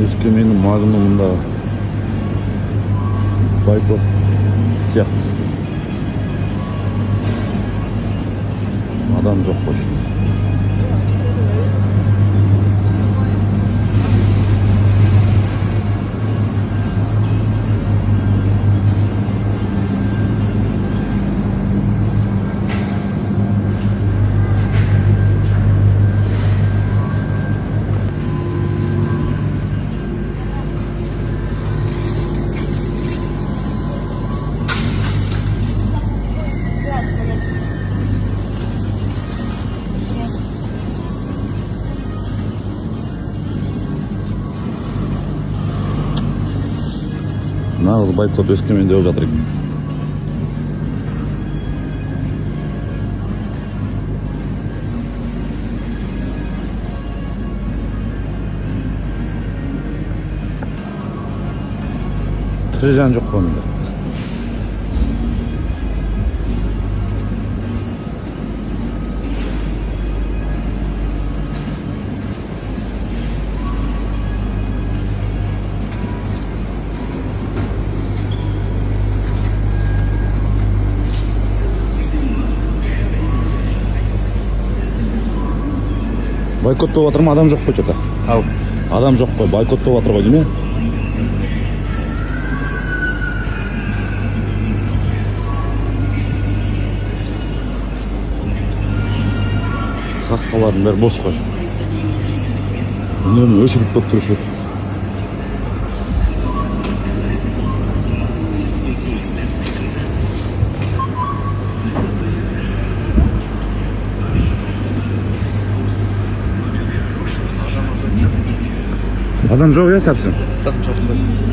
Өскеменнің Магнумында Байкот сияқты адам жоқ қой. Нағыз Байкот Өскеменде болып жатыр екен. Тірі жан жоқ қой мұнда. Байкот болып жатыр ма? Адам жоқ қой что-то. Ау. Адам жоқ қой, байкот болып жатыр ғой дейме? Кассалардың бәрі бос қой. Үнемі өшіріп көп тұрушы. Адам жоқ я совсем. Жоқ.